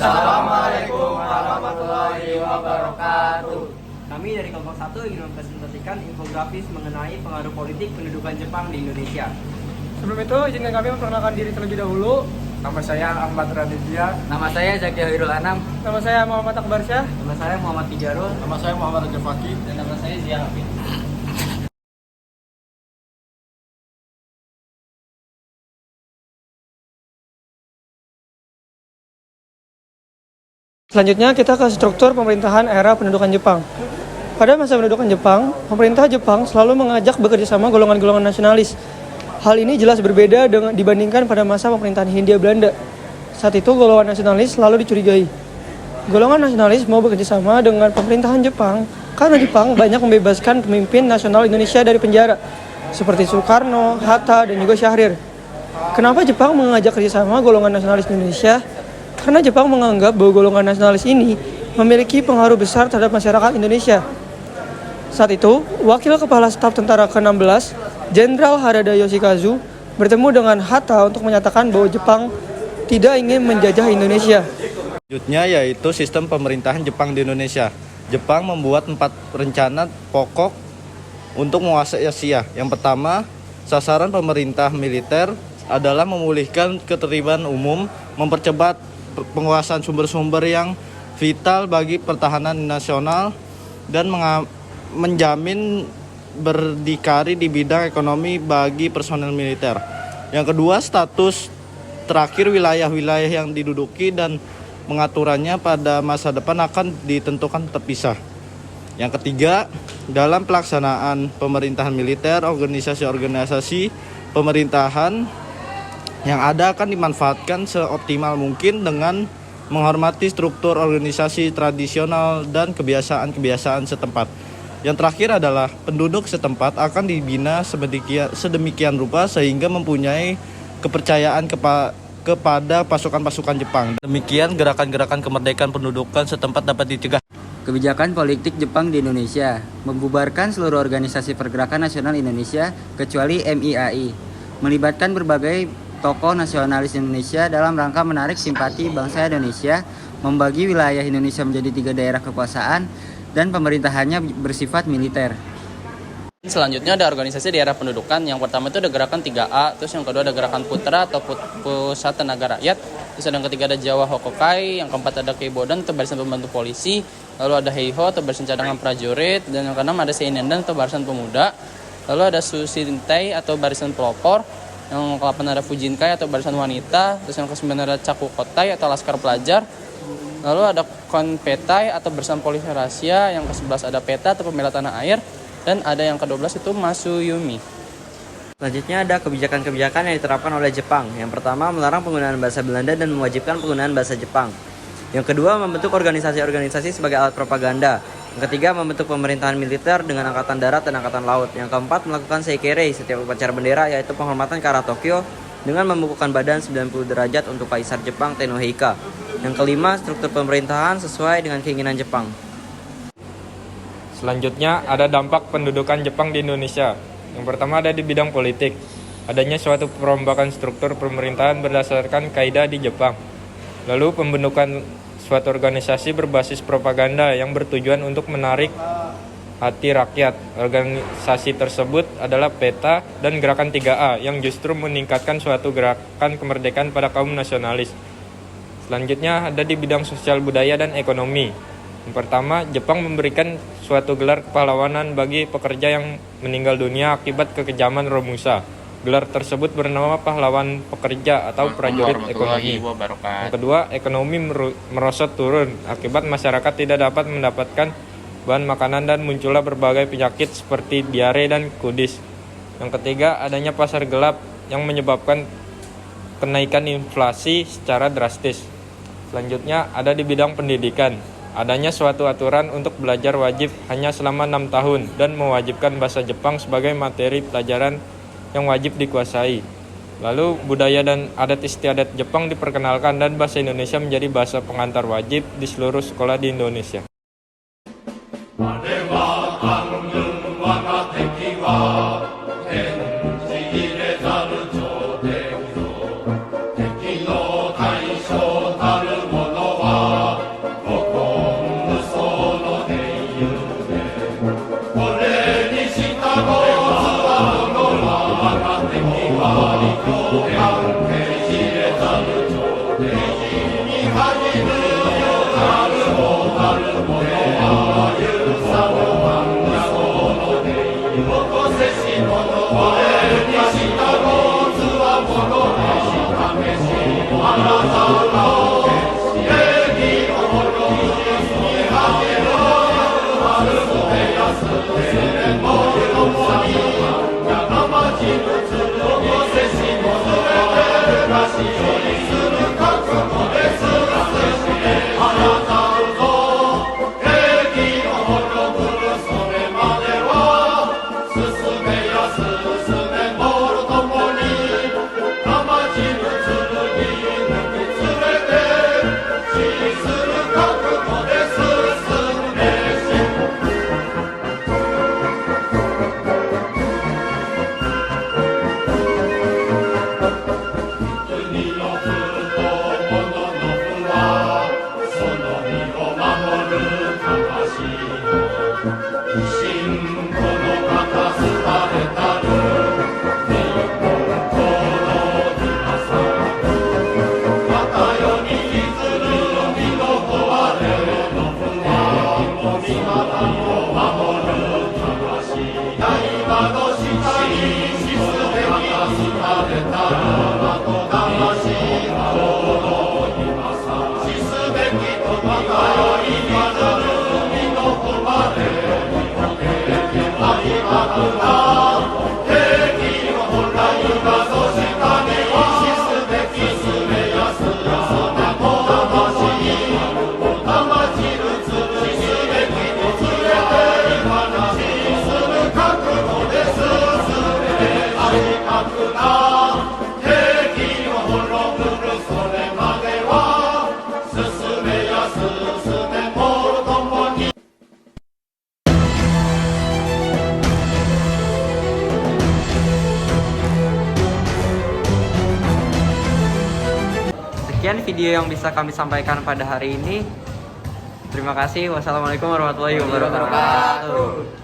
Assalamualaikum warahmatullahi wabarakatuh. Kami dari kelompok 1 ingin mempresentasikan infografis mengenai pengaruh politik pendudukan Jepang di Indonesia. Sebelum itu, izinkan kami memperkenalkan diri terlebih dahulu. Nama saya Ahmad Raditya. Nama saya Zaki Hairul Anam. Nama saya Muhammad Akbarsyah. Nama saya Muhammad Tijarul. Nama saya Muhammad Raja Fakih. Dan nama saya Zia Hafid. Selanjutnya kita ke struktur pemerintahan era pendudukan Jepang. Pada masa pendudukan Jepang, pemerintah Jepang selalu mengajak bekerjasama golongan-golongan nasionalis. Hal ini jelas berbeda dibandingkan pada masa pemerintahan Hindia Belanda. Saat itu golongan nasionalis selalu dicurigai. Golongan nasionalis mau bekerjasama dengan pemerintahan Jepang karena Jepang banyak membebaskan pemimpin nasional Indonesia dari penjara, seperti Soekarno, Hatta, dan juga Syahrir. Kenapa Jepang mengajak kerjasama golongan nasionalis Indonesia? Karena Jepang menganggap bahwa golongan nasionalis ini memiliki pengaruh besar terhadap masyarakat Indonesia. Saat itu, Wakil Kepala Staf Tentara ke-16, Jenderal Harada Yoshikazu, bertemu dengan Hatta untuk menyatakan bahwa Jepang tidak ingin menjajah Indonesia. Selanjutnya yaitu sistem pemerintahan Jepang di Indonesia. Jepang membuat 4 rencana pokok untuk menguasai Asia. Yang pertama, sasaran pemerintah militer adalah memulihkan ketertiban umum, mempercepat penguasaan sumber-sumber yang vital bagi pertahanan nasional, dan menjamin berdikari di bidang ekonomi bagi personel militer. Yang kedua, status terakhir wilayah-wilayah yang diduduki dan mengaturannya pada masa depan akan ditentukan terpisah. Yang ketiga, dalam pelaksanaan pemerintahan militer, organisasi-organisasi pemerintahan yang ada akan dimanfaatkan seoptimal mungkin dengan menghormati struktur organisasi tradisional dan kebiasaan-kebiasaan setempat. Yang terakhir adalah penduduk setempat akan dibina sedemikian rupa sehingga mempunyai kepercayaan kepada pasukan-pasukan Jepang. Demikian gerakan-gerakan kemerdekaan pendudukan setempat dapat dicegah. Kebijakan politik Jepang di Indonesia membubarkan seluruh organisasi pergerakan nasional Indonesia kecuali MIAI, melibatkan berbagai tokoh nasionalis Indonesia dalam rangka menarik simpati bangsa Indonesia, membagi wilayah Indonesia menjadi 3 daerah kekuasaan, dan pemerintahannya bersifat militer. Selanjutnya ada organisasi di era pendudukan. Yang pertama itu ada gerakan 3A, terus yang kedua ada gerakan Putra atau Pusat Tenaga Rakyat, terus yang ketiga ada Jawa Hokokai, yang keempat ada Keibodan atau Barisan Pembantu Polisi, lalu ada Heiho atau Barisan Cadangan Prajurit, dan yang keenam ada Seinendan atau Barisan Pemuda, lalu ada Susintai atau Barisan Pelopor, yang ke-8 ada Fujinkai atau Barisan Wanita, terus yang ke-9 ada Cakukotai atau Laskar Pelajar, lalu ada Konpetai atau Barisan Polisi Rahasia, yang ke-11 ada Peta atau Pembela Tanah Air, dan ada yang ke-12 itu Masuyumi. Selanjutnya ada kebijakan-kebijakan yang diterapkan oleh Jepang. Yang pertama, melarang penggunaan bahasa Belanda dan mewajibkan penggunaan bahasa Jepang. Yang kedua, membentuk organisasi-organisasi sebagai alat propaganda. Yang ketiga, membentuk pemerintahan militer dengan angkatan darat dan angkatan laut. Yang keempat, melakukan seikere setiap upacara bendera, yaitu penghormatan ke arah Tokyo dengan membungkukkan badan 90 derajat untuk Kaisar Jepang Tennohika. Yang kelima, struktur pemerintahan sesuai dengan keinginan Jepang. Selanjutnya ada dampak pendudukan Jepang di Indonesia. Yang pertama ada di bidang politik. Adanya suatu perombakan struktur pemerintahan berdasarkan kaidah di Jepang. Lalu pembentukan suatu organisasi berbasis propaganda yang bertujuan untuk menarik hati rakyat. Organisasi tersebut adalah PETA dan Gerakan 3A yang justru meningkatkan suatu gerakan kemerdekaan pada kaum nasionalis. Selanjutnya ada di bidang sosial budaya dan ekonomi. Yang pertama, Jepang memberikan suatu gelar kepahlawanan bagi pekerja yang meninggal dunia akibat kekejaman Romusa. Gelar tersebut bernama pahlawan pekerja atau prajurit ekonomi. Yang kedua, ekonomi merosot turun akibat masyarakat tidak dapat mendapatkan bahan makanan dan muncullah berbagai penyakit seperti diare dan kudis. Yang ketiga, adanya pasar gelap yang menyebabkan kenaikan inflasi secara drastis. Selanjutnya ada di bidang pendidikan. Adanya suatu aturan untuk belajar wajib hanya selama 6 tahun dan mewajibkan bahasa Jepang sebagai materi pelajaran yang wajib dikuasai. Lalu budaya dan adat istiadat Jepang diperkenalkan dan bahasa Indonesia menjadi bahasa pengantar wajib di seluruh sekolah di Indonesia. Sekian video yang bisa kami sampaikan pada hari ini. Terima kasih. Wassalamualaikum warahmatullahi wabarakatuh.